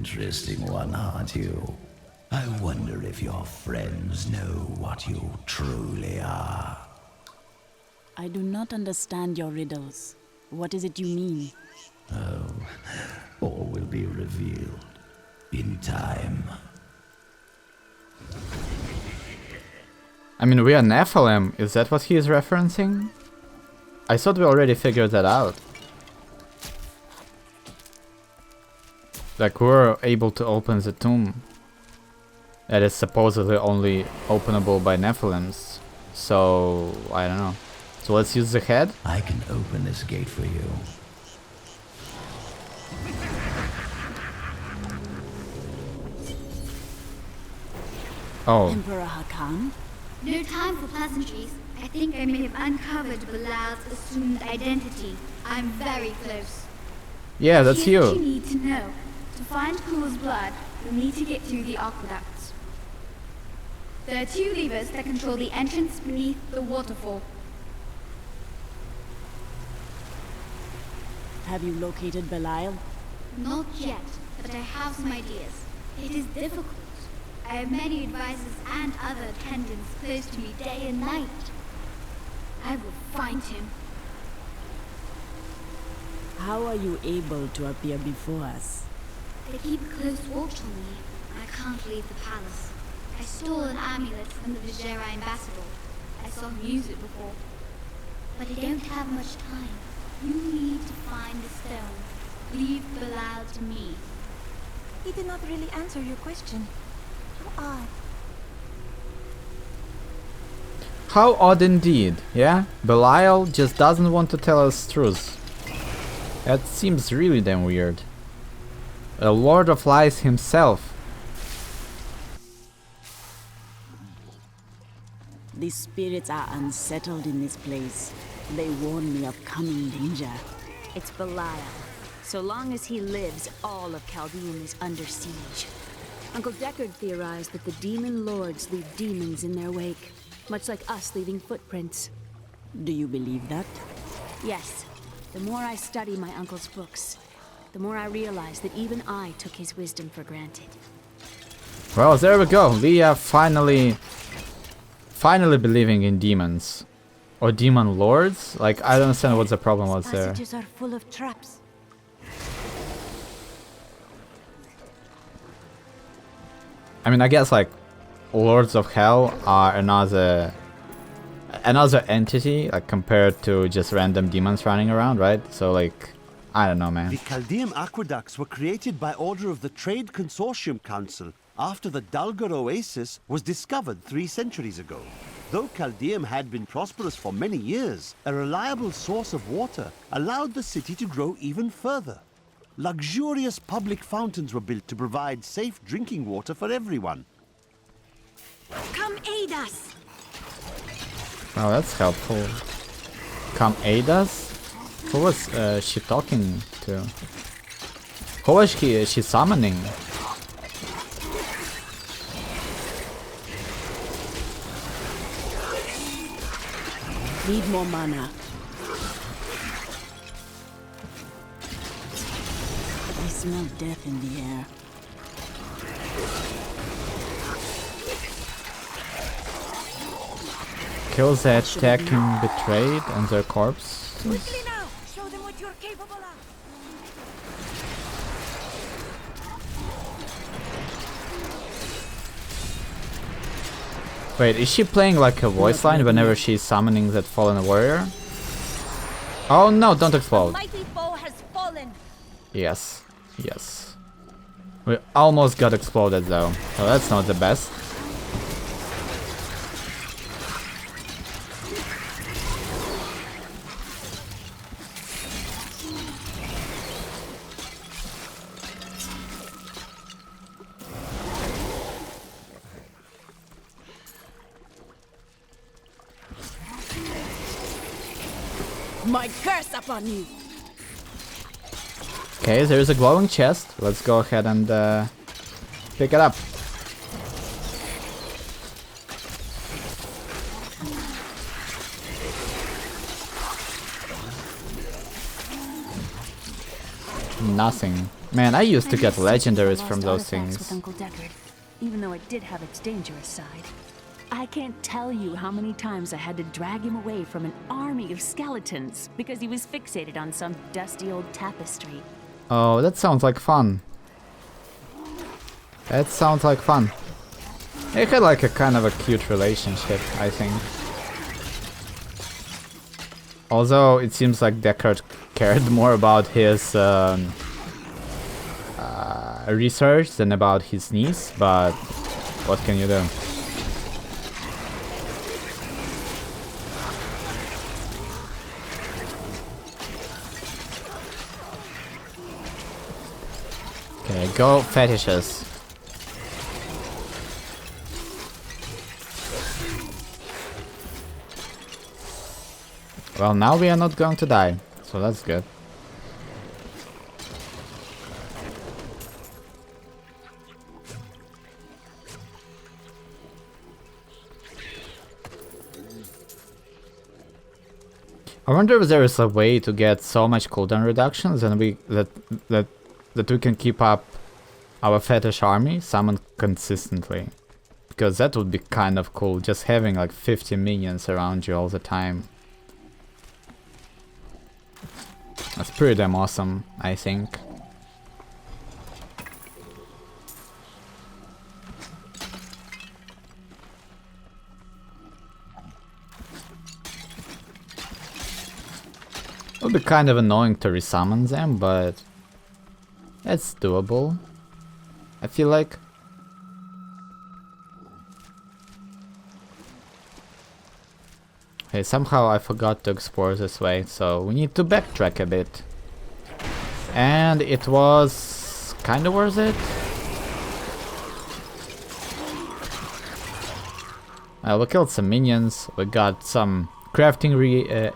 interesting one, aren't you? I wonder if your friends know what you truly are. I do not understand your riddles. What is it you mean? Oh, all will be revealed in time. I mean, we are Nephilim. Is that what he is referencing? I thought we already figured that out. Like, we're able to open the tomb. That is supposedly only openable by Nephilims. So, I don't know. So let's use the head. I can open this gate for you. Oh. Emperor Hakan? No time for pleasantries. I think I may have uncovered Bilal's assumed identity. I'm very close. Yeah, that's Here's what you. you need to know. To find Kul's blood, you'll need to get through the aqueducts. There are 2 levers that control the entrance beneath the waterfall. Have you located Belial? Not yet, but I have some ideas. It is difficult. I have many advisors and other attendants close to me day and night. I will find him. How are you able to appear before us? They keep a close watch on me. I can't leave the palace. I stole an amulet from the Vizera ambassador. I saw him use it before. But I don't have much time. You need to find the stone. Leave Bilal to me. He did not really answer your question. How odd. How odd indeed, yeah? Belial just doesn't want to tell us truth. That seems really damn weird. A Lord of Lies himself. The spirits are unsettled in this place. They warn me of coming danger. It's Belial. So long as he lives, all of Chaldean is under siege. Uncle Deckard theorized that the demon lords leave demons in their wake, much like us leaving footprints. Do you believe that? Yes. The more I study my uncle's books, the more I realize that even I took his wisdom for granted. Well, there we go. Leah finally believing in demons. Or demon lords? Like, I don't understand what the problem was there. Passages are full of traps. I mean, I guess like Lords of Hell are another entity, like compared to just random demons running around, right? So like, I don't know, man. The Chaldean aqueducts were created by order of the Trade Consortium Council after the Dulgar Oasis was discovered 3 centuries ago. Though Chaldeum had been prosperous for many years, a reliable source of water allowed the city to grow even further. Luxurious public fountains were built to provide safe drinking water for everyone. Come aid us! Oh, that's helpful. Come aid us? Who was she talking to? Who was she summoning? Need more mana. I smell death in the air. Kills the attacking betrayed and their corpse. Quickly now! Show them what you're capable of! Wait, is she playing like a voice line whenever she's summoning that fallen warrior? Oh no, don't explode. Mighty foe has fallen! Yes, yes. We almost got exploded though, so that's not the best. My curse upon you! Okay, there's a glowing chest. Let's go ahead and pick it up. Nothing. Man, I used to I get miss searching for legendaries lost from those artifacts with things. Uncle Deckard, even though it did have its dangerous side. I can't tell you how many times I had to drag him away from an army of skeletons because he was fixated on some dusty old tapestry. Oh, that sounds like fun. That sounds like fun. It had like a kind of a cute relationship, I think. Although it seems like Deckard cared more about his research than about his niece, but what can you do? Okay, go fetishes. Well, now we are not going to die, so that's good. I wonder if there is a way to get so much cooldown reductions and that we can keep up our fetish army summoned consistently. Because that would be kind of cool, just having like 50 minions around you all the time. That's pretty damn awesome, I think. It would be kind of annoying to resummon them, but it's doable, I feel like. Okay, somehow I forgot to explore this way, so we need to backtrack a bit. And it was kinda worth it. We killed some minions, we got some crafting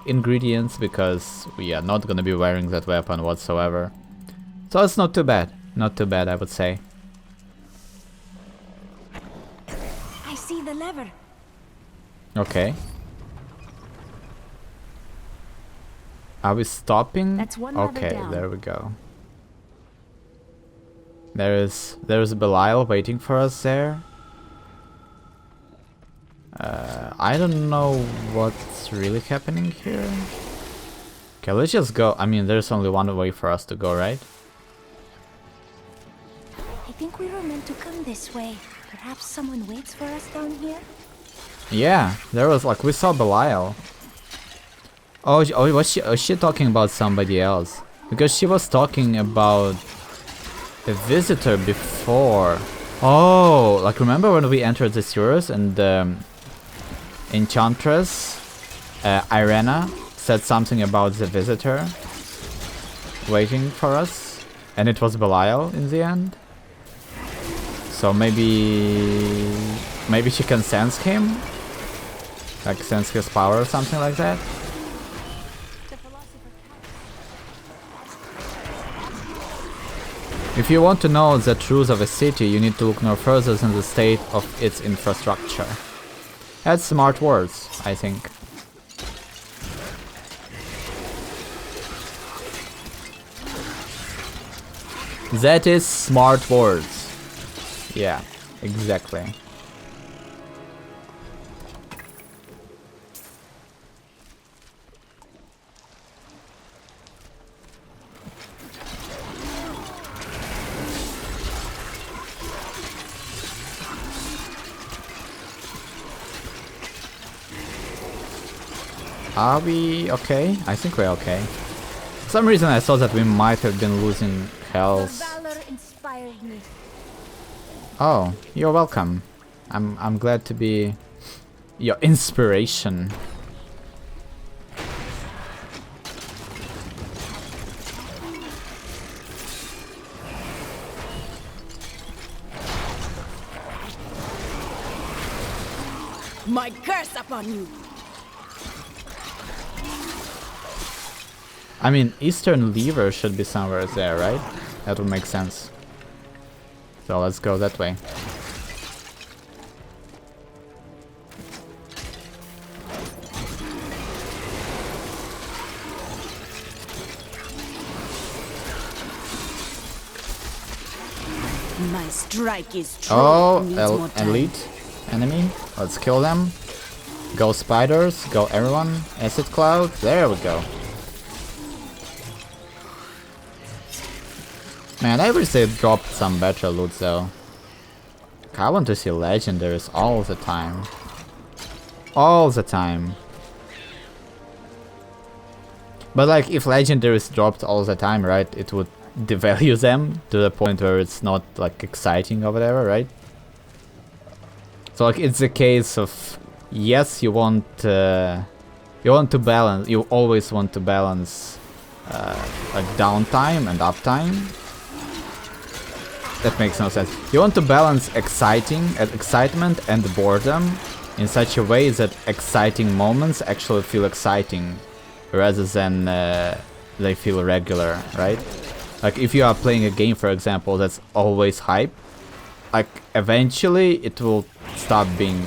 ingredients because we are not gonna be wearing that weapon whatsoever. So it's not too bad, I would say. I see the lever. Okay. Are we stopping? That's one lever okay, down. there we go. There's Belial waiting for us there. I don't know what's really happening here. Okay, let's just go. I mean, there's only one way for us to go, right? I think we were meant to come this way. Perhaps someone waits for us down here? Yeah, there was like, we saw Belial. Oh, was she talking about somebody else? Because she was talking about a visitor before. Oh, like remember when we entered the sewers and Enchantress Irena said something about the visitor waiting for us, and it was Belial in the end. So maybe she can sense him, like sense his power or something like that. If you want to know the truth of a city, you need to look no further than the state of its infrastructure. That's smart words, I think. That is smart words. Yeah, exactly. Are we okay? I think we're okay. For some reason I thought that we might have been losing health. Valor inspired me. Oh, you're welcome. I'm glad to be your inspiration. My curse upon you! I mean, Eastern Lever should be somewhere there, right? That would make sense. So let's go that way. My strike is true. Oh, Needs more time. elite enemy. Let's kill them. Go spiders, go everyone. Acid cloud, there we go. Man, I wish they dropped some better loot though. I want to see legendaries all the time. All the time. But like, if legendaries dropped all the time, right, it would devalue them to the point where it's not like exciting or whatever, right? So like, it's a case of, yes, you want to balance, you always want to balance like downtime and uptime. That makes no sense. You want to balance excitement and boredom in such a way that exciting moments actually feel exciting rather than they feel regular, right? Like if you are playing a game, for example, that's always hype, like eventually it will stop being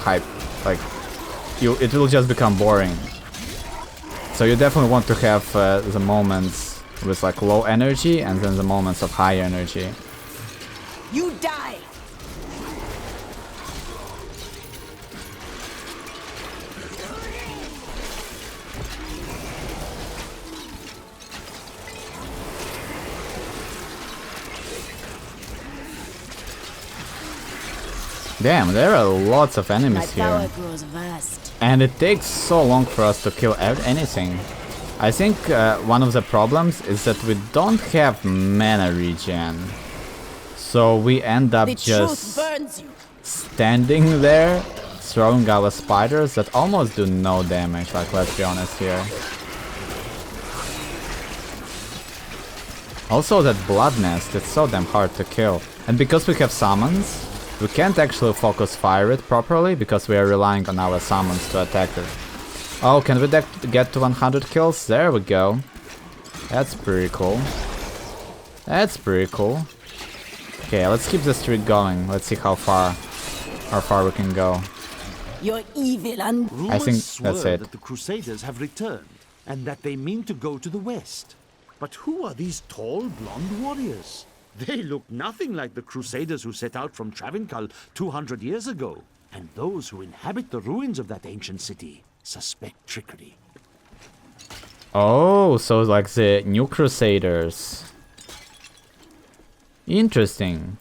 hype. Like it will just become boring. So you definitely want to have the moments with like low energy and then the moments of high energy. You die! Damn, there are lots of enemies My power here. grows vast. And it takes so long for us to kill anything. I think one of the problems is that we don't have mana regen. So we end up The just truth burns you. standing there, throwing our spiders that almost do no damage, like let's be honest here. Also that blood nest, it's so damn hard to kill. And because we have summons, we can't actually focus fire it properly because we are relying on our summons to attack it. Oh, can we get to 100 kills? There we go. That's pretty cool. That's pretty cool. Okay, let's keep the streak going. Let's see how far we can go. You're evil and Rumors I think swirl that's it. that the Crusaders have returned, and that they mean to go to the west. But who are these tall, blonde warriors? They look nothing like the Crusaders who set out from Travincal 200 years ago. And those who inhabit the ruins of that ancient city suspect trickery. Oh, so like the new Crusaders. Interesting.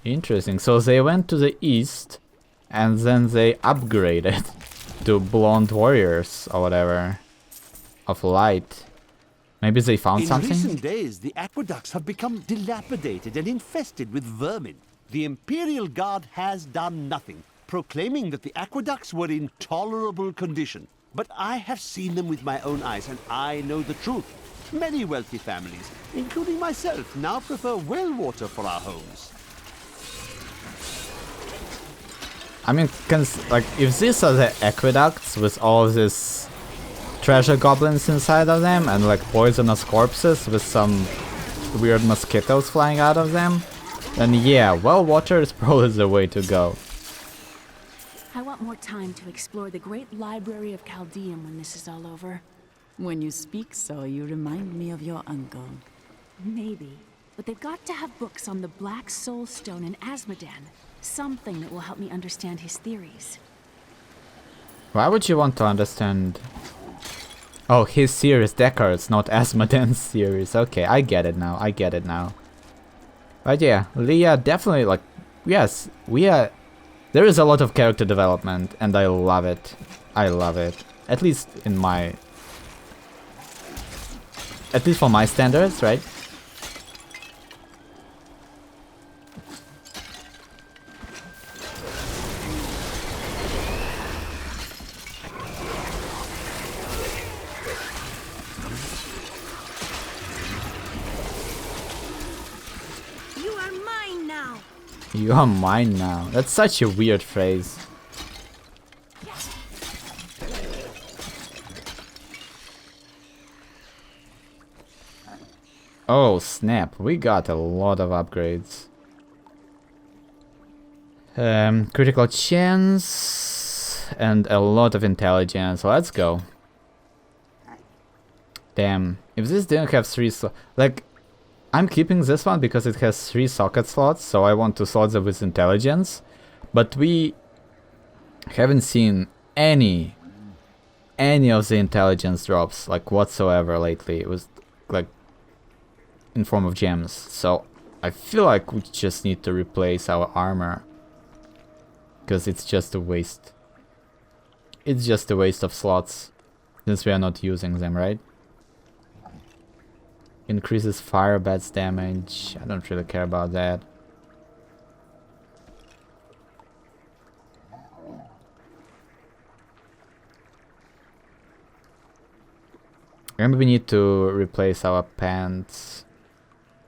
Interesting. So they went to the east and then they upgraded to blonde warriors or whatever. Of light. Maybe they found In something? recent days, the aqueducts have become dilapidated and infested with vermin. The Imperial Guard has done nothing, proclaiming that the aqueducts were in tolerable condition. But I have seen them with my own eyes, and I know the truth. Many wealthy families, including myself, now prefer well water for our homes. I mean, like, if these are the aqueducts with all these treasure goblins inside of them and like poisonous corpses with some weird mosquitoes flying out of them, then yeah, well, water is probably the way to go. I want more time to explore the great library of Chaldeum when this is all over. when you speak so, you remind me of your uncle. Maybe. But they've got to have books on the Black Soul Stone and Asmodan. Something that will help me understand his theories. Why would you want to understand? Oh, his series, Deckard's, not Asmodan's series. Okay, I get it now. I get it now. But yeah, Leah definitely, like, yes, there is a lot of character development, and I love it. I love it. At least for my standards, right? You are mine now. You are mine now. That's such a weird phrase. Oh snap, we got a lot of upgrades. Critical chance and a lot of intelligence. Let's go. Damn, if this didn't have 3 like, I'm keeping this one because it has 3 socket slots, so I want to slot them with intelligence. But we haven't seen any of the intelligence drops, like, whatsoever lately. It was, like, in form of gems. So I feel like we just need to replace our armor. Because it's just a waste. It's just a waste of slots. Since we are not using them, right? Increases fire bats damage. I don't really care about that. And we need to replace our pants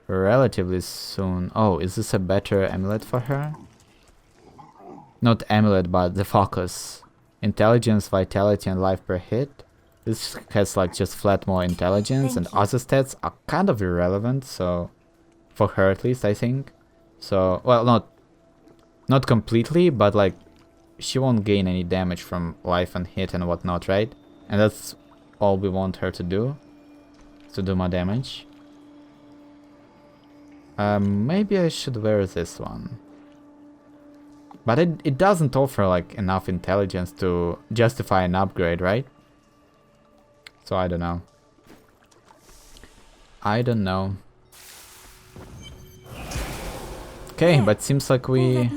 relatively soon. Oh, is this a better amulet for her? Not amulet, but the focus. Intelligence, vitality, and life per hit. This has like just flat more intelligence, and other stats are kind of irrelevant, so for her at least, I think. So, well, not completely, but like she won't gain any damage from life and hit and whatnot, right? And that's all we want her to do more damage. Maybe I should wear this one. But it doesn't offer like enough intelligence to justify an upgrade, right? So I don't know. Okay, but seems like we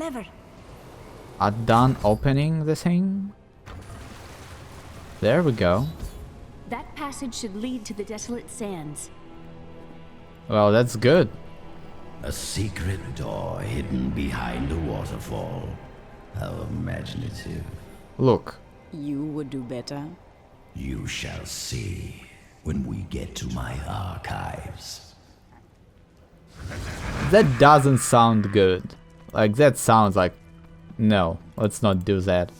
are done opening the thing. There we go. That passage should lead to the desolate sands. Well, that's good. A secret door hidden behind a waterfall. How imaginative. Look. You would do better. You shall see when we get to my archives. That doesn't sound good. Like, that sounds like... No, let's not do that.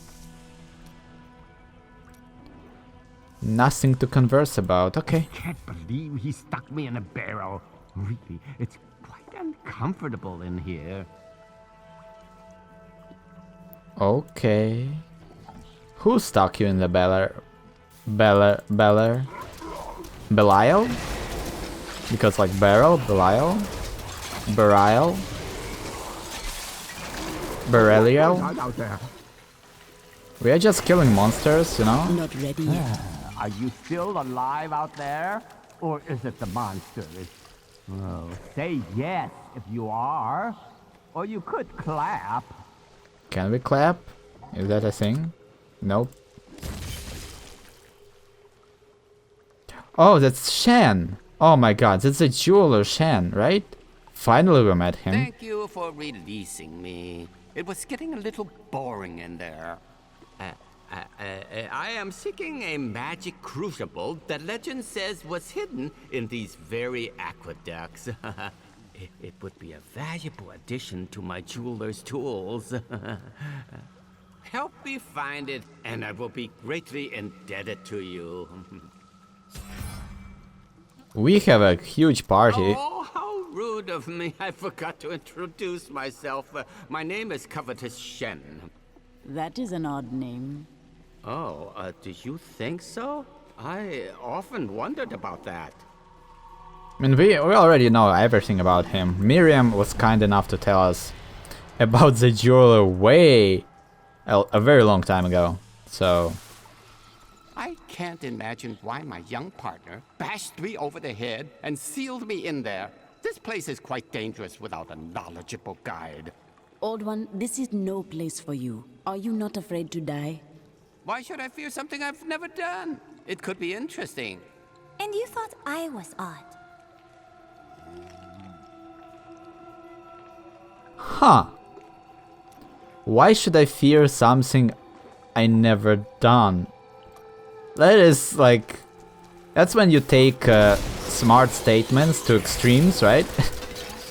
Nothing to converse about, okay. I can't believe he stuck me in a barrel. Really, it's quite uncomfortable in here. Okay. Who stuck you in the Belial? Because like barrel, Belial? Burial? Berelial? We are just killing monsters, you know? Not ready yet. Are you still alive out there? Or is it the monsters? Well, say yes if you are. Or you could clap. Can we clap? Is that a thing? Nope. Oh, that's Shen! Oh my god, that's a jeweler Shen, right? Finally we met him. Thank you for releasing me. It was getting a little boring in there. I am seeking a magic crucible that legend says was hidden in these very aqueducts. It would be a valuable addition to my jeweler's tools. Help me find it, and I will be greatly indebted to you. We have a huge party. Oh, how rude of me. I forgot to introduce myself. My name is Covetous Shen. That is an odd name. Oh, do you think so? I often wondered about that. I mean, we already know everything about him. Miriam was kind enough to tell us about the jeweler a very long time ago. So... I can't imagine why my young partner bashed me over the head and sealed me in there. This place is quite dangerous without a knowledgeable guide. Old one, this is no place for you. Are you not afraid to die? Why should I fear something I've never done? It could be interesting. And you thought I was odd. Huh. Why should I fear something I never done? That is like... That's when you take smart statements to extremes, right?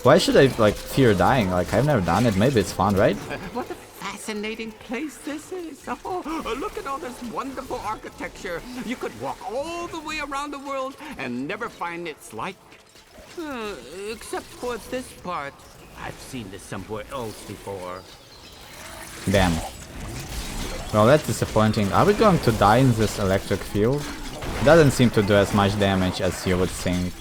Why should I like fear dying? Like, I've never done it. Maybe it's fun, right? What a fascinating place this is. Oh, look at all this wonderful architecture. You could walk all the way around the world and never find its like. Except for this part. I've seen this somewhere else before. Damn. Well, that's disappointing. Are we going to die in this electric field? Doesn't seem to do as much damage as you would think.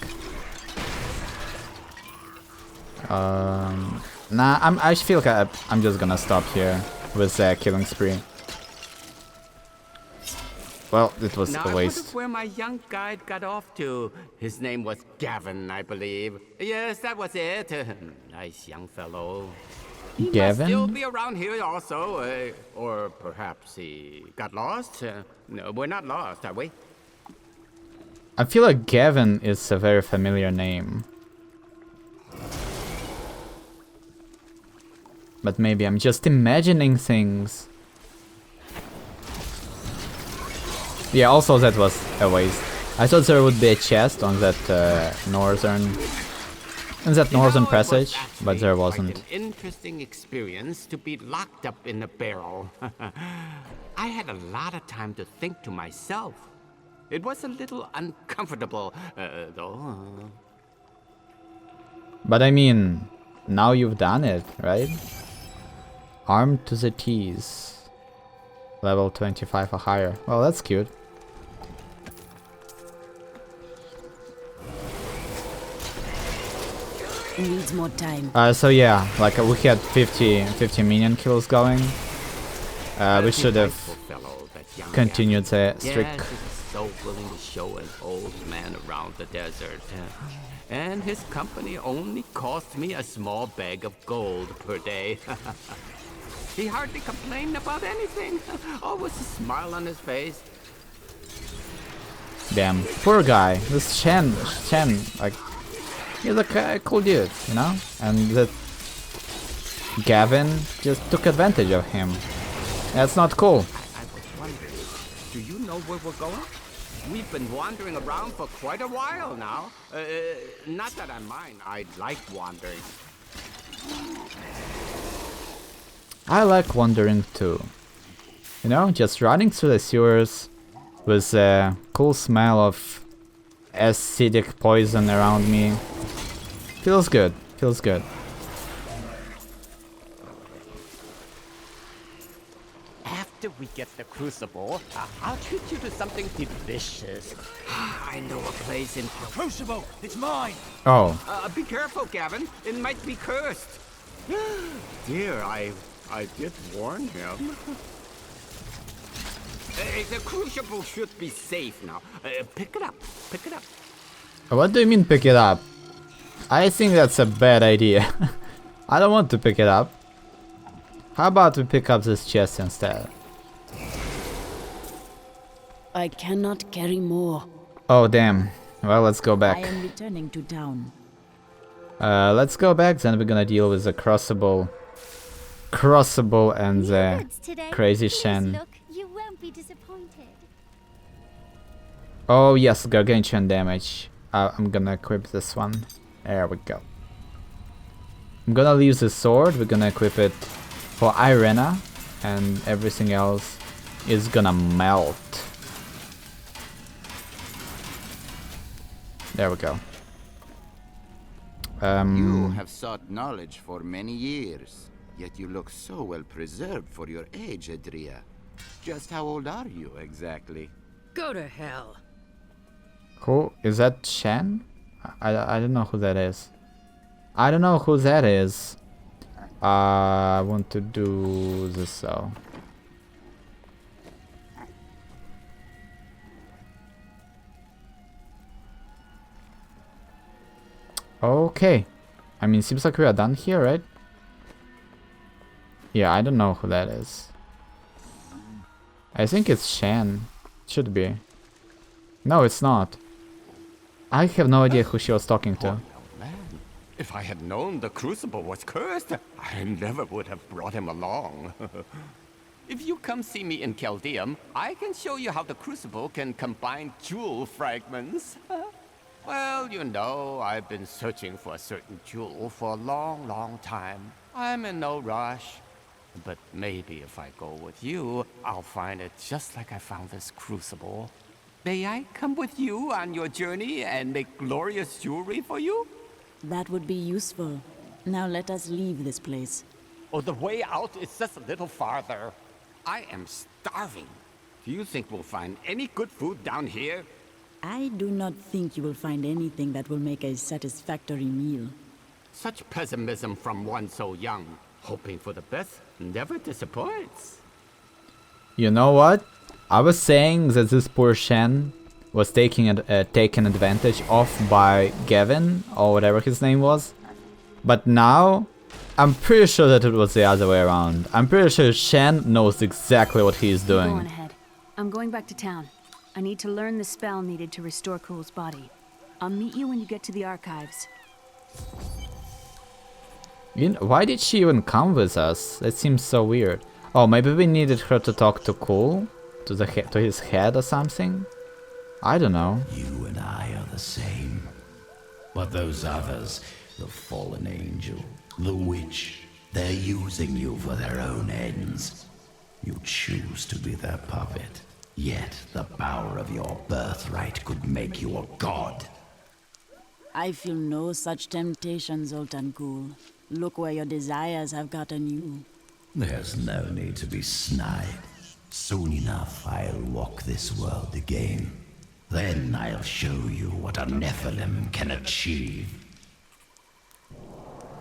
Nah, I feel like I'm just gonna stop here with the killing spree. Well, it was Now a I wonder waste. where my young guide got off to. His name was Gavin, I believe. Yes, that was it. Nice young fellow. He must still Gavin? be around here also. Or perhaps he got lost. No, we're not lost, are we? I feel like Gavin is a very familiar name. But maybe I'm just imagining things. Yeah, also that was a waste. I thought there would be a chest on that northern passage, but there wasn't. Quite an interesting experience to be locked up in a barrel. I had a lot of time to think to myself. It was a little uncomfortable, though. But I mean, now you've done it, right? Armed to the teeth. Level 25 or higher. Well, that's cute. Needs more time. So yeah, like we had 50 minion kills going. We should have continued the streak. Yes, he was so willing to show an old man around the desert. And his company only cost me a small bag of gold per day. He hardly complained about anything. Always a smile on his face. Damn, poor guy. This Shen, like, he's a cool dude, you know? And that Gavin just took advantage of him. That's not cool. I was wondering, do you know where we're going? We've been wandering around for quite a while now. Not that I mind, I like wandering. I like wandering too. You know, just running through the sewers with a cool smell of acidic poison around me. Feels good, feels good. After we get the crucible, I'll treat you to something delicious. I know a place in... Crucible! It's mine! Oh, be careful, Gavin. It might be cursed. Dear, I did warn him. The crucible should be safe now. Pick it up. Pick it up. what do you mean pick it up? I think that's a bad idea. I don't want to pick it up. How about we pick up this chest instead? I cannot carry more. Oh damn. Well, let's go I back. am returning to town. Let's go back, then we're gonna deal with the crossable and the Goods today. crazy Please Shen. look, you won't be disappointed. Oh yes, gargantuan damage. I'm gonna equip this one. There we go. I'm gonna leave the sword, we're gonna equip it for Irena, and everything else is gonna melt. There we go. You have sought knowledge for many years, yet you look so well preserved for your age, Adria. Just how old are you, exactly? Go to hell. Who is that? Shen? I don't know who that is. I don't know who that is. I want to do this though. Okay. I mean, seems like we are done here, right? Yeah, I don't know who that is. I think it's Shen. Should be. No, it's not. I have no idea who she was talking to. Man, if I had known the crucible was cursed, I never would have brought him along. If you come see me in Chaldeum, I can show you how the crucible can combine jewel fragments. Well, you know, I've been searching for a certain jewel for a long, long time. I'm in no rush. But maybe if I go with you, I'll find it just like I found this crucible. May I come with you on your journey and make glorious jewelry for you? That would be useful. Now let us leave this place. Oh, the way out is just a little farther. I am starving. Do you think we'll find any good food down here? I do not think you will find anything that will make a satisfactory meal. Such pessimism from one so young. Hoping for the best never disappoints. You know what? I was saying that this poor Shen was taken advantage of by Gavin, or whatever his name was. But now, I'm pretty sure that it was the other way around. I'm pretty sure Shen knows exactly what he is doing. Go on ahead. I'm going back to town. I need to learn the spell needed to restore Cool's body. I'll meet you when you get to the archives. Why did she even come with us? That seems so weird. Oh, maybe we needed her to talk to Cool? To his head or something? I don't know. You and I are the same. But those others, the fallen angel, the witch, they're using you for their own ends. You choose to be their puppet. Yet the power of your birthright could make you a god. I feel no such temptation, Zoltan Kul. Look where your desires have gotten you. There's no need to be snide. Soon enough, I'll walk this world again. Then I'll show you what a Nephilim can achieve.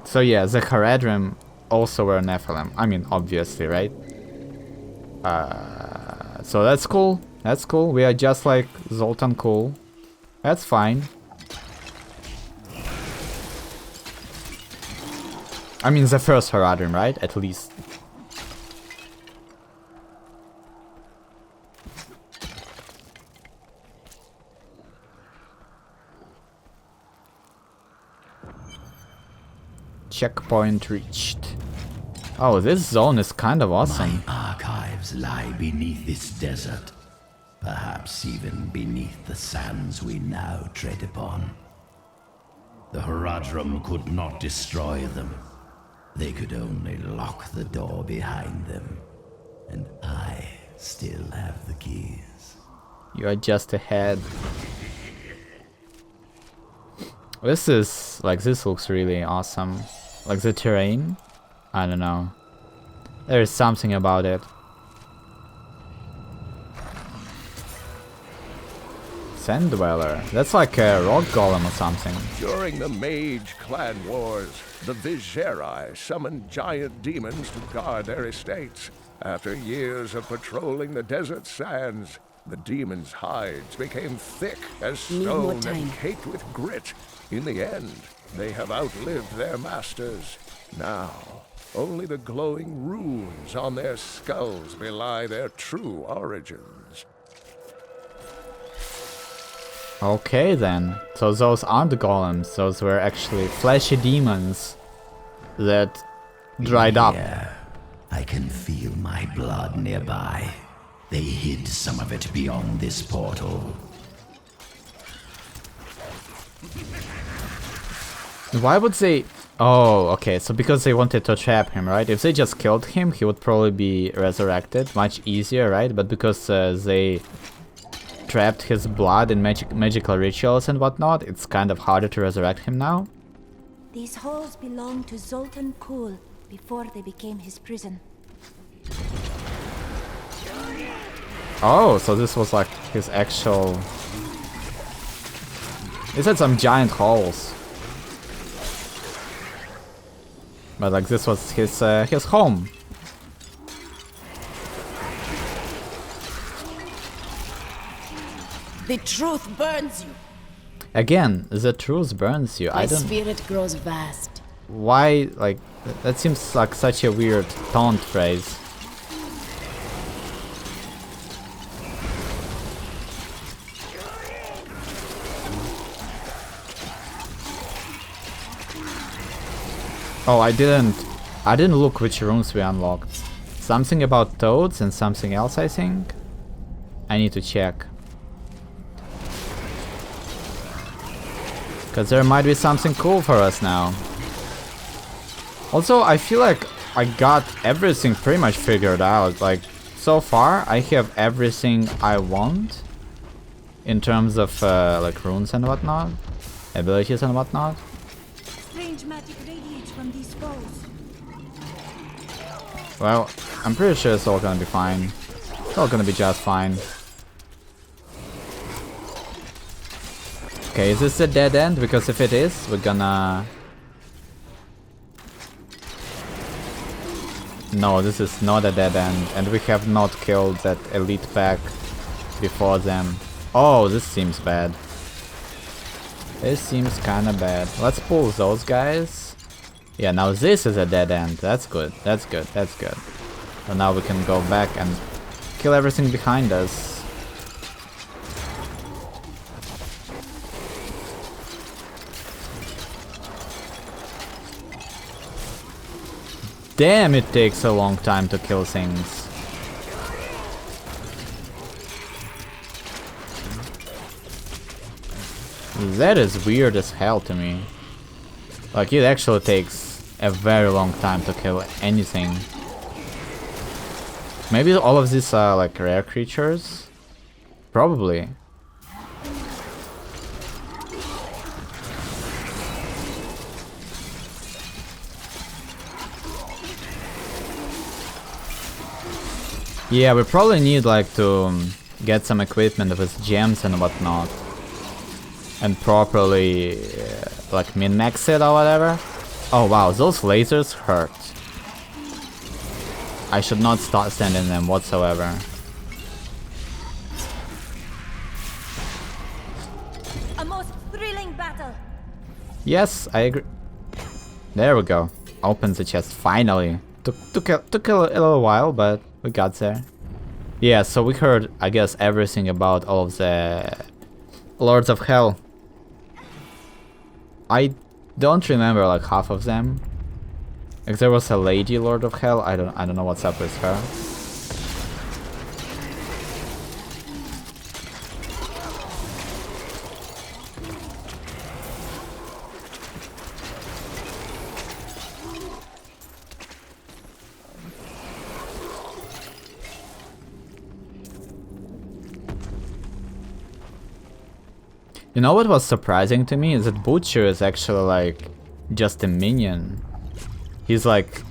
So yeah, the Haradrim also were Nephilim. I mean, obviously, right? So that's cool. That's cool. We are just like Zoltan Kul. That's fine. I mean, the first Haradrim, right? At least. Checkpoint reached. Oh, this zone is kind of awesome. My archives lie beneath this desert. Perhaps even beneath the sands we now tread upon. The Haradrim could not destroy them. They could only lock the door behind them. And I still have the keys. You are just ahead. This is, like, this looks really awesome. Like the terrain, I don't know. There is something about it. Sand Dweller. That's like a rock golem or something. During the Mage Clan Wars, the Viserai summoned giant demons to guard their estates. After years of patrolling the desert sands, the demons' hides became thick as stone and caked with grit. In the end, they have outlived their masters. Now, only the glowing runes on their skulls belie their true origins. Okay then. So those aren't golems, those were actually fleshy demons that dried up. Yeah, I can feel my blood nearby. They hid some of it beyond this portal. Why would they... Oh, okay, so because they wanted to trap him, right? If they just killed him, he would probably be resurrected much easier, right? But because they trapped his blood in magical rituals and whatnot, it's kind of harder to resurrect him now. These halls belonged to Zoltan Kul before they became his prison. Oh, so this was like his actual... He said some giant halls. But like this was his home. The truth burns you. Again, the truth burns you. My I don't... spirit grows vast. Why, like, that seems like such a weird taunt phrase. Oh, I didn't look which rooms we unlocked. Something about toads and something else, I think. I need to check. Because there might be something cool for us now. Also, I feel like I got everything pretty much figured out. Like, so far, I have everything I want. In terms of, like, runes and whatnot. Abilities and whatnot. Strange magic radiates from these walls. Well, I'm pretty sure it's all gonna be fine. It's all gonna be just fine. Okay, is this a dead end? Because if it is, we're gonna No, this is not a dead end, and we have not killed that elite pack before them. Oh, this seems bad. This seems kinda bad. Let's pull those guys. Yeah, now this is a dead end. That's good. That's good. That's good. So now we can go back and kill everything behind us. Damn, it takes a long time to kill things. That is weird as hell to me. Like, it actually takes a very long time to kill anything. Maybe all of these are like rare creatures? Probably. Yeah, we probably need like to get some equipment with gems and whatnot. And properly like min-max it or whatever. Oh wow, those lasers hurt. I should not start standing them whatsoever. A most thrilling battle. Yes, I agree. There we go. Opens the chest finally. Took a little while, but we got there. Yeah, so we heard, I guess, everything about all of the Lords of Hell. I don't remember like half of them. Like there was a lady Lord of Hell. I don't know what's up with her. You know what was surprising to me is that Butcher is actually like just a minion. He's like,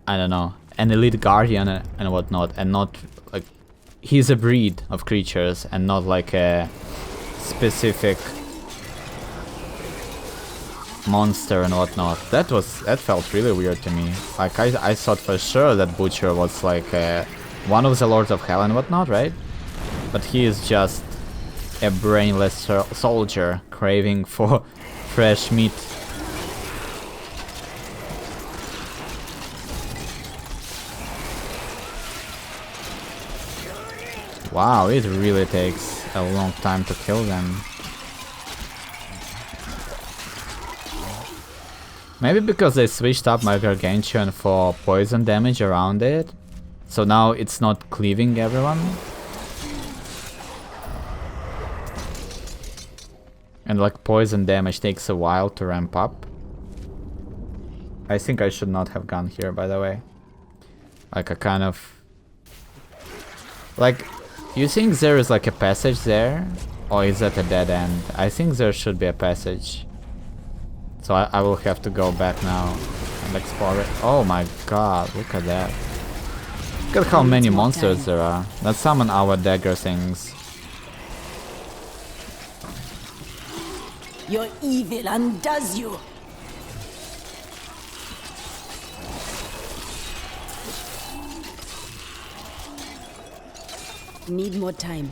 I don't know, an elite guardian and whatnot, and not like, he's a breed of creatures and not like a specific monster and whatnot. That felt really weird to me. Like I thought for sure that Butcher was like one of the Lords of Hell and whatnot, right? But he is just a brainless soldier craving for fresh meat. Wow, it really takes a long time to kill them. Maybe because they switched up my Gargantuan for poison damage around it, so now it's not cleaving everyone. And like poison damage takes a while to ramp up. I think I should not have gone here, by the way. Like a kind of... Like, you think there is like a passage there? Or is that a dead end? I think there should be a passage. So I will have to go back now and explore it. Oh my god, look at that. Look at how many monsters there are. Let's summon our dagger things. Your evil undoes you. Need more time.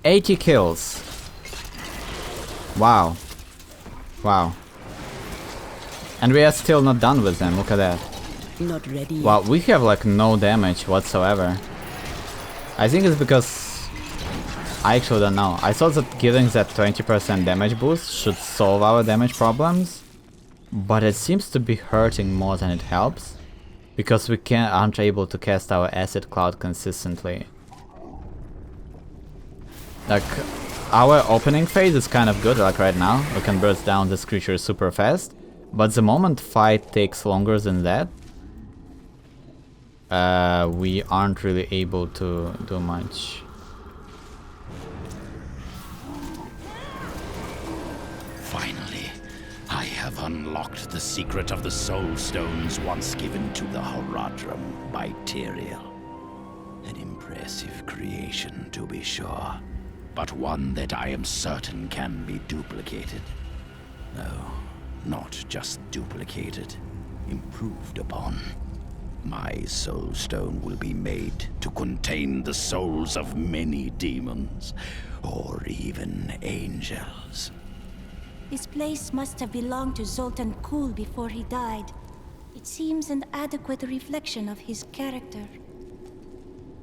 $80 kills. Wow. Wow. And we are still not done with them, look at that. Not ready. Wow, we have like no damage whatsoever. I think it's because... I actually don't know. I thought that giving that 20% damage boost should solve our damage problems. But it seems to be hurting more than it helps. Because we aren't able to cast our Acid Cloud consistently. Like, our opening phase is kind of good, like right now. We can burst down this creature super fast. But the moment fight takes longer than that, we aren't really able to do much. Finally, I have unlocked the secret of the soul stones once given to the Horadrim by Tyrael. An impressive creation, to be sure, but one that I am certain can be duplicated. No, not just duplicated, improved upon. My soul stone will be made to contain the souls of many demons, or even angels. This place must have belonged to Zoltan Kuhl before he died. It seems an adequate reflection of his character.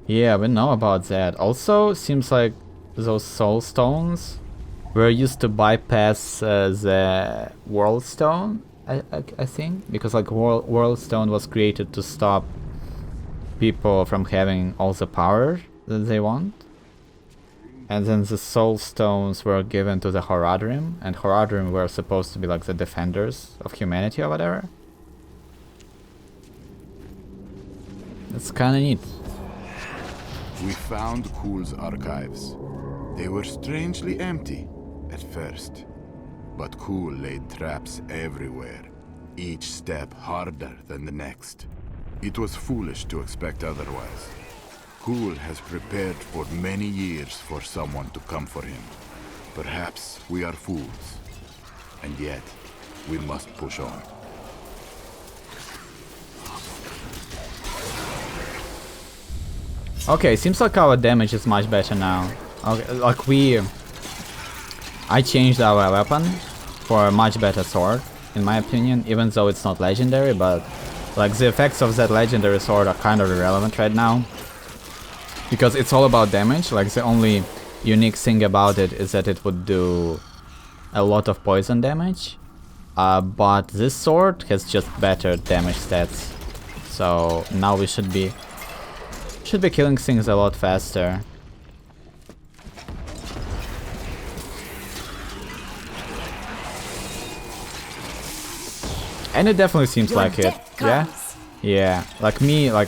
Yeah, we know about that. Also, seems like those soul stones were used to bypass the world stone, I think, because like world stone was created to stop people from having all the power that they want. And then the soul stones were given to the Horadrim, and Horadrim were supposed to be like the defenders of humanity or whatever. It's kinda neat. We found Kuhl's archives. They were strangely empty at first, but Kuhl laid traps everywhere, each step harder than the next. It was foolish to expect otherwise. Kuhl has prepared for many years for someone to come for him. Perhaps we are fools, and yet we must push on. Okay, seems like our damage is much better now. Okay, like I changed our weapon for a much better sword, in my opinion, even though it's not legendary, but like the effects of that legendary sword are kind of irrelevant right now. Because it's all about damage, like the only unique thing about it is that it would do a lot of poison damage. But this sword has just better damage stats. So now we should be killing things a lot faster. And it definitely seems like it. Yeah? Yeah. Like me, like...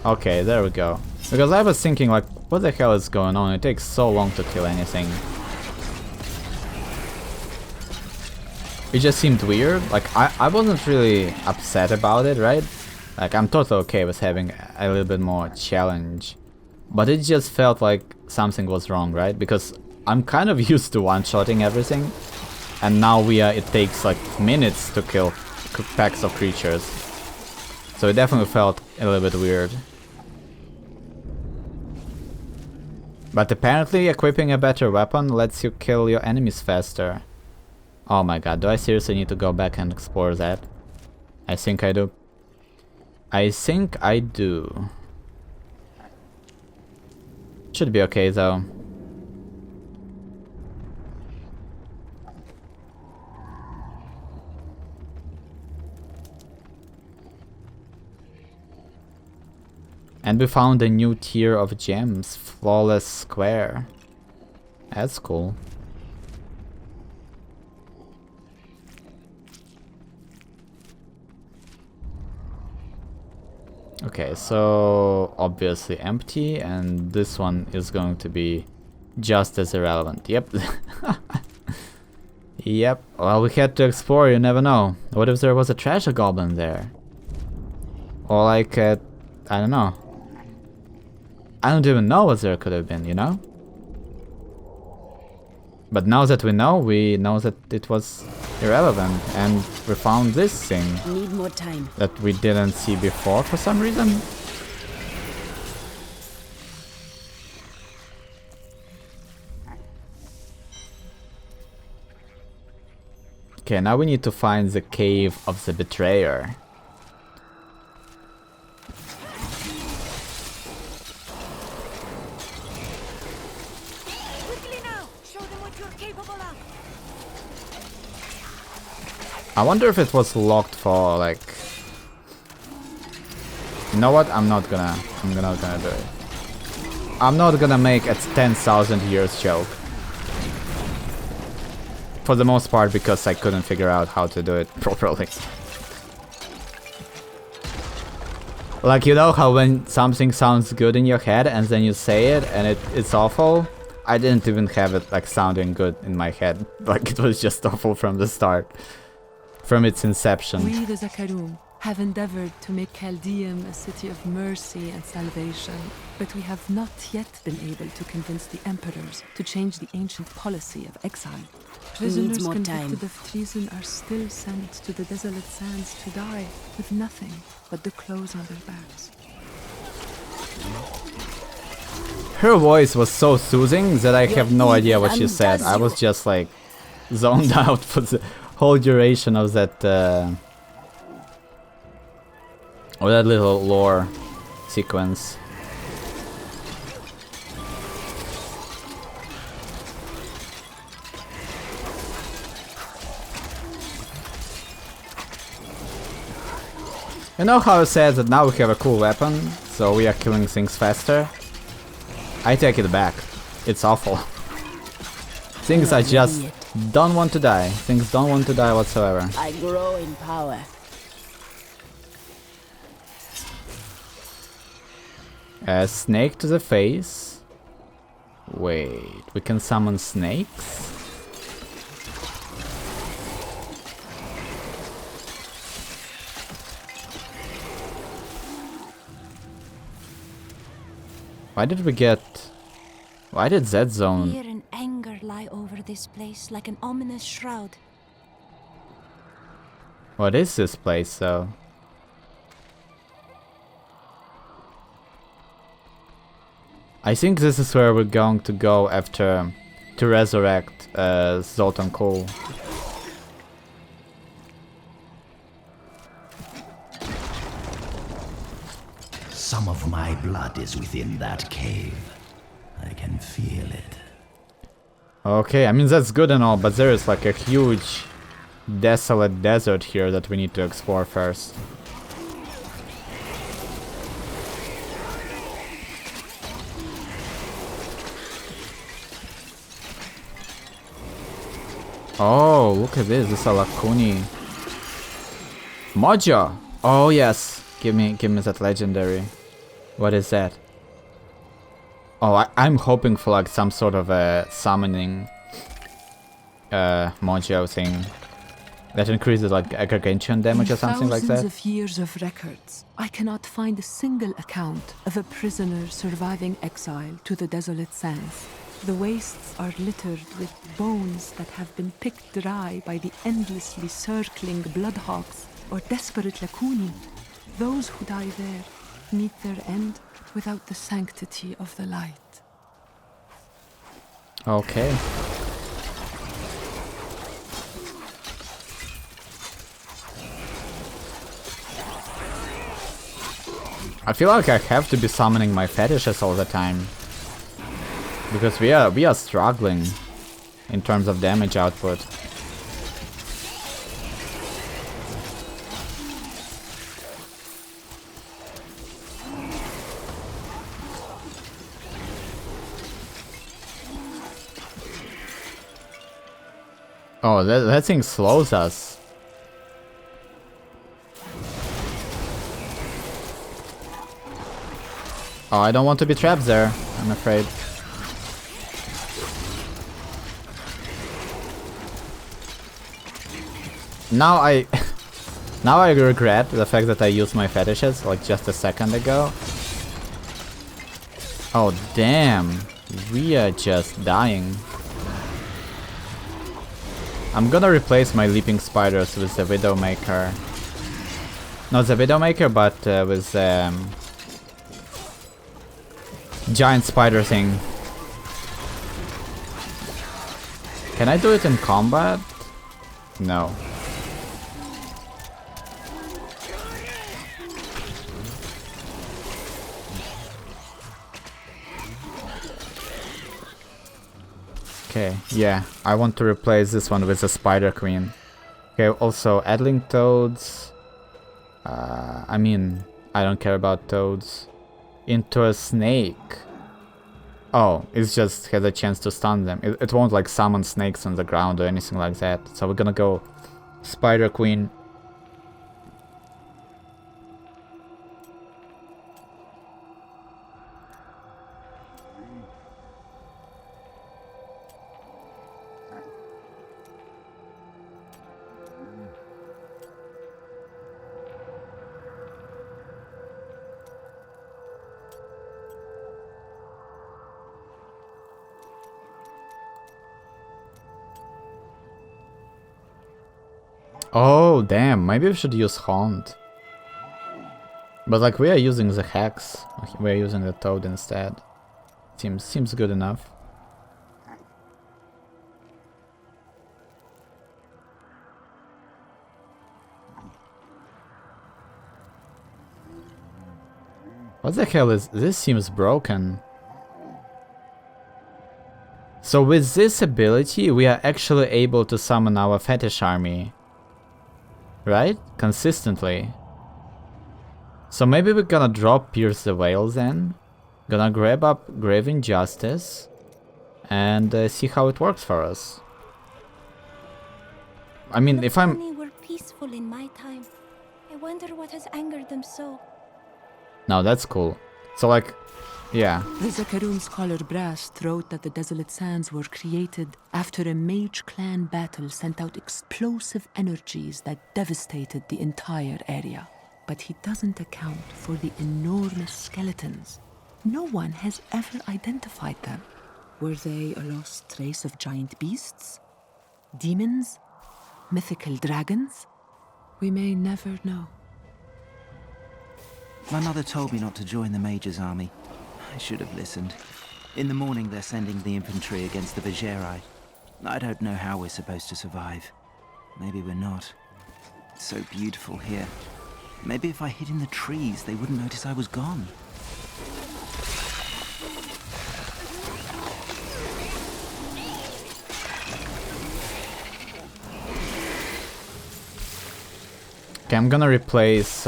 Okay, there we go. Because I was thinking, like, what the hell is going on? It takes so long to kill anything. It just seemed weird. Like, I wasn't really upset about it, right? Like, I'm totally okay with having a little bit more challenge. But it just felt like something was wrong, right? Because I'm kind of used to one-shotting everything. And now it takes like minutes to kill packs of creatures. So it definitely felt a little bit weird. But apparently equipping a better weapon lets you kill your enemies faster. Oh my god, do I seriously need to go back and explore that? I think I do. I think I do. Should be okay though. And we found a new tier of gems, Flawless Square. That's cool. Okay, so obviously empty, and this one is going to be just as irrelevant. Yep. Yep. Well, we had to explore, you never know. What if there was a treasure goblin there? Or like a... I don't know. I don't even know what there could have been, you know? But now that we know that it was irrelevant, and we found this thing. Need more time. That we didn't see before for some reason. Okay, now we need to find the cave of the betrayer. I wonder if it was locked for like... You know what? I'm not gonna do it. I'm not gonna make a 10,000 years joke. For the most part because I couldn't figure out how to do it properly. Like, you know how when something sounds good in your head and then you say it and it's awful? I didn't even have it like sounding good in my head. Like, it was just awful from the start. From its inception. We, the Zakarum, have endeavored to make Chaldeum a city of mercy and salvation, but we have not yet been able to convince the emperors to change the ancient policy of exile. Prisoners more convicted time. of treason are still sent to the desolate sands to die, with nothing but the clothes on their backs. Her voice was so soothing that I have no idea what she said. I was just like zoned out for the whole duration of that little lore sequence. You know how I said that now we have a cool weapon, so we are killing things faster? I take it back. It's awful. Things I just don't want to die. Things don't want to die whatsoever. I grow in power. A snake to the face. Wait, we can summon snakes? Why did we get... Why did that zone... Fear and anger lie over this place like an ominous shroud. What is this place, though? I think this is where we're going to go after... to resurrect Zoltan Kul. Some of my blood is within that cave. I can feel it. Okay, I mean that's good and all, but there is like a huge desolate desert here that we need to explore first. Oh, look at this. This is a Lakuni. Mojo! Oh yes. Give me that legendary. What is that? Oh, I'm hoping for like some sort of a summoning mojo thing that increases like aggregation damage or something like that. Thousands of years of records, I cannot find a single account of a prisoner surviving exile to the desolate sands. The wastes are littered with bones that have been picked dry by the endlessly circling bloodhawks or desperate Lakuni. Those who die there meet their end without the sanctity of the light. Okay. I feel like I have to be summoning my fetishes all the time. Because we are struggling in terms of damage output. Oh, that thing slows us. Oh, I don't want to be trapped there, I'm afraid. Now I... now I regret the fact that I used my fetishes like just a second ago. Oh damn, we are just dying. I'm gonna replace my leaping spiders with the Widowmaker. Not the Widowmaker, but with giant spider thing. Can I do it in combat? No. Okay, yeah, I want to replace this one with a Spider Queen. Okay, also Addling Toads. I mean, I don't care about toads. Into a snake. Oh, it just has a chance to stun them. It won't like summon snakes on the ground or anything like that. So we're gonna go Spider Queen. Oh, damn. Maybe we should use Haunt. But like we are using the Hex. We are using the Toad instead. Seems good enough. What the hell is this? Seems broken. So with this ability we are actually able to summon our fetish army. Right? Consistently. So maybe we're gonna drop Pierce the Veil then. Gonna grab up Grave Injustice. And see how it works for us. I mean, if I'm... Many were peaceful in my time. I wonder what has angered them so. No, that's cool. So like, yeah. The Zakarum scholar Brass wrote that the Desolate Sands were created after a mage clan battle sent out explosive energies that devastated the entire area. But he doesn't account for the enormous skeletons. No one has ever identified them. Were they a lost race of giant beasts? Demons? Mythical dragons? We may never know. My mother told me not to join the Major's army. I should have listened. In the morning they're sending the infantry against the Vigerai. I don't know how we're supposed to survive. Maybe we're not. It's so beautiful here. Maybe if I hid in the trees, they wouldn't notice I was gone. Okay, I'm gonna replace...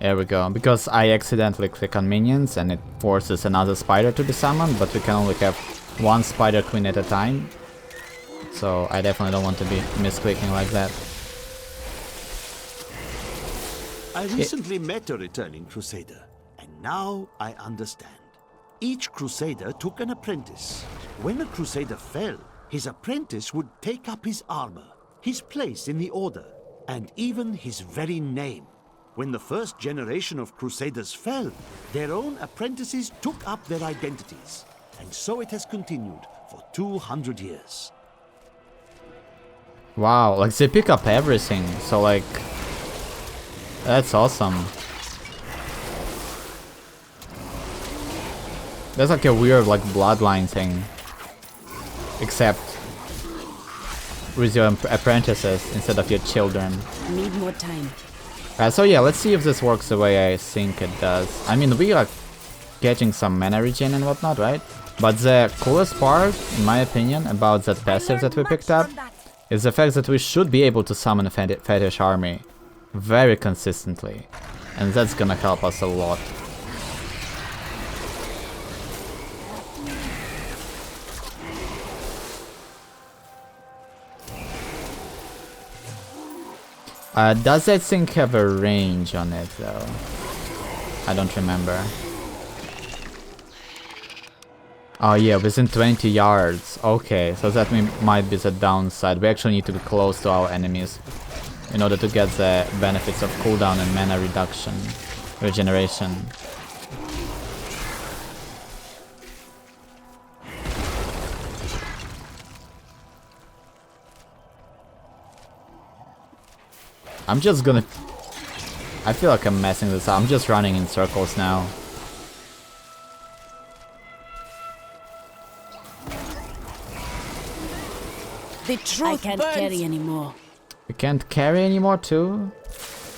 There we go, because I accidentally click on minions and it forces another spider to be summoned, but we can only have one spider queen at a time. So I definitely don't want to be misclicking like that. I recently met a returning crusader, and now I understand. Each crusader took an apprentice. When a crusader fell, his apprentice would take up his armor, his place in the order, and even his very name. When the first generation of crusaders fell, their own apprentices took up their identities. And so it has continued for 200 years. Wow, like they pick up everything, so like... That's awesome. That's like a weird like bloodline thing. Except with your apprentices instead of your children. Need more time. So yeah, let's see if this works the way I think it does. I mean, we are getting some mana regen and whatnot, right? But the coolest part, in my opinion, about that passive that we picked up is the fact that we should be able to summon a fetish army very consistently. And that's gonna help us a lot. Does that thing have a range on it though? I don't remember. Oh yeah, within 20 yards. Okay, so that might be the downside. We actually need to be close to our enemies in order to get the benefits of cooldown and mana reduction, regeneration. I'm just gonna... I feel like I'm messing this up. I'm just running in circles now. The truth I can't carry anymore. We can't carry anymore too?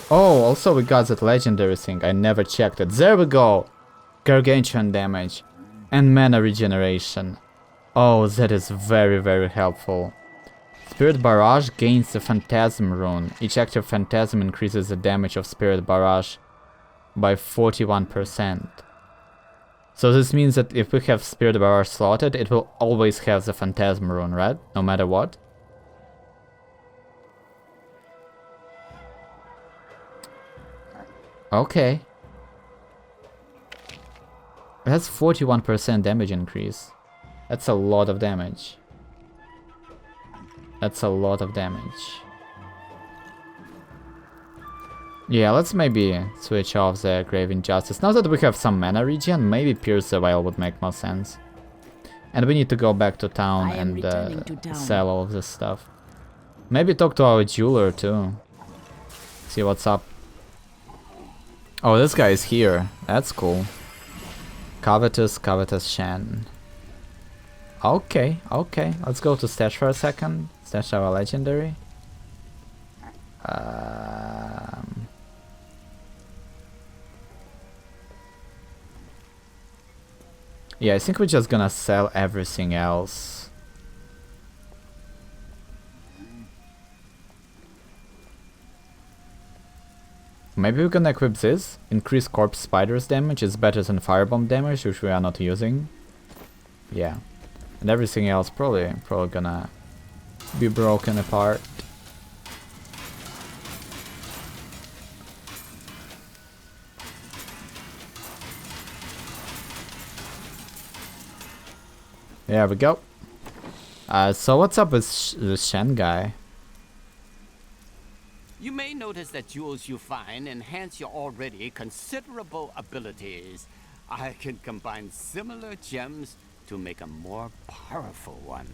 Oh, also we got that legendary thing. I never checked it. There we go! Gargantuan damage. And mana regeneration. Oh, that is very, very helpful. Spirit Barrage gains the Phantasm rune. Each active Phantasm increases the damage of Spirit Barrage by 41%. So this means that if we have Spirit Barrage slotted, it will always have the Phantasm rune, right? No matter what. Okay. That's 41% damage increase. That's a lot of damage. That's a lot of damage. Yeah, let's maybe switch off the Grave Injustice. Now that we have some mana regen, maybe Pierce the Veil would make more sense. And we need to go back to town and sell all of this stuff. Maybe talk to our jeweler too. See what's up. Oh, this guy is here. That's cool. Covetous Shan. Okay, okay. Let's go to Stash for a second. Stash our legendary. Yeah, I think we're just gonna sell everything else. Maybe we can equip this. Increase corpse spiders damage is better than firebomb damage, which we are not using. Yeah. And everything else probably gonna be broken apart. There we go. So what's up with this Shen guy? You may notice that jewels you find enhance your already considerable abilities. I can combine similar gems to make a more powerful one.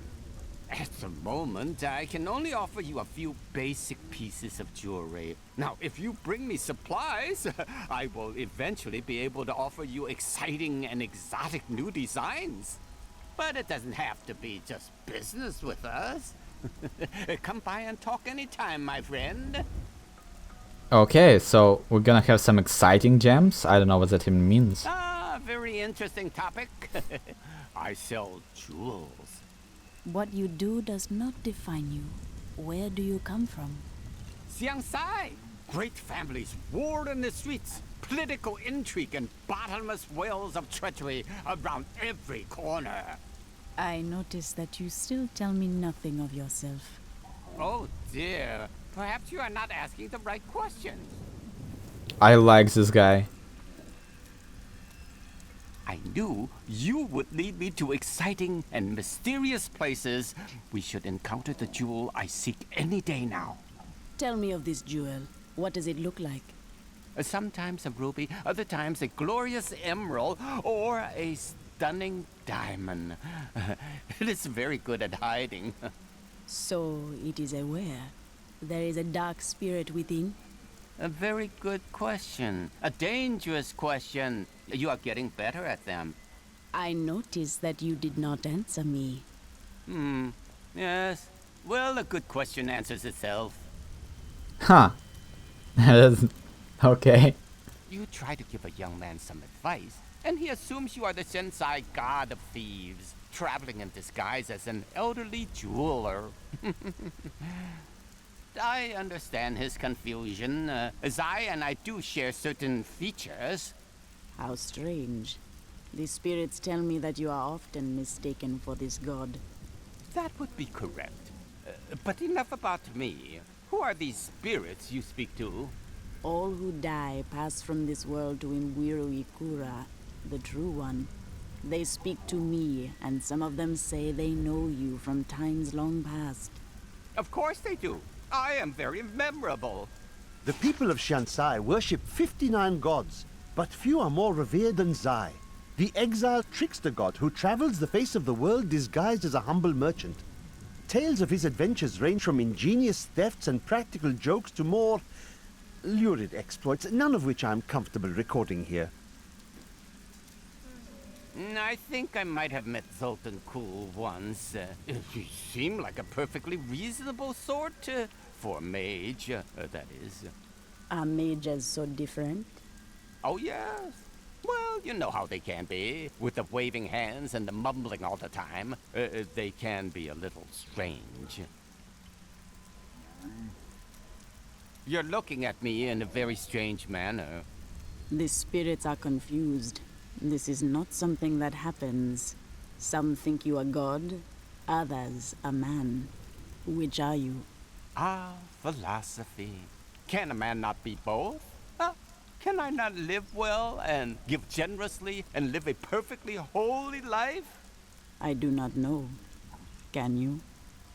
At the moment, I can only offer you a few basic pieces of jewelry. Now, if you bring me supplies, I will eventually be able to offer you exciting and exotic new designs. But it doesn't have to be just business with us. Come by and talk anytime, my friend. Okay, so we're gonna have some exciting gems? I don't know what that even means. Ah, very interesting topic. I sell jewels. What you do does not define you. Where do you come from? Xiangsai. Great families war in the streets. Political intrigue and bottomless wells of treachery around every corner. I notice that you still tell me nothing of yourself. Oh dear. Perhaps you are not asking the right questions. I like this guy. I knew you would lead me to exciting and mysterious places. We should encounter the jewel I seek any day now. Tell me of this jewel. What does it look like? Sometimes a ruby, other times a glorious emerald, or a stunning diamond. It is very good at hiding. So it is aware. There is a dark spirit within? A very good question. A dangerous question. You are getting better at them. I noticed that you did not answer me. Yes. Well, a good question answers itself. Huh. Okay. You try to give a young man some advice, and he assumes you are the Sensei god of thieves, traveling in disguise as an elderly jeweler. I understand his confusion, as I do share certain features. How strange. The spirits tell me that you are often mistaken for this god. That would be correct. But enough about me. Who are these spirits you speak to? All who die pass from this world to Imwiru Ikura, the true one. They speak to me, and some of them say they know you from times long past. Of course they do. I am very memorable. The people of Shansai worship 59 gods, but few are more revered than Zai, the exiled trickster god who travels the face of the world disguised as a humble merchant. Tales of his adventures range from ingenious thefts and practical jokes to more lurid exploits, none of which I'm comfortable recording here. I think I might have met Zoltan Kuhl once. He seemed like a perfectly reasonable sort, for a mage, that is. Are mages so different? Oh, yes. Well, you know how they can be. With the waving hands and the mumbling all the time. They can be a little strange. You're looking at me in a very strange manner. The spirits are confused. This is not something that happens. Some think you a god, others a man. Which are you? Ah, philosophy. Can a man not be both? Can I not live well and give generously and live a perfectly holy life? I do not know. Can you?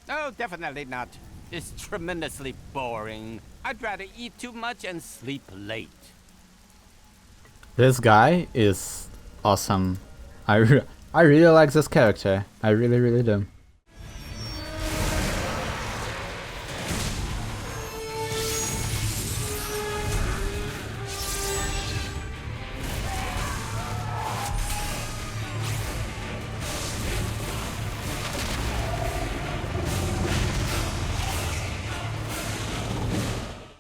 Oh, definitely not. It's tremendously boring. I'd rather eat too much and sleep late. This guy is awesome. I really like this character. I really do.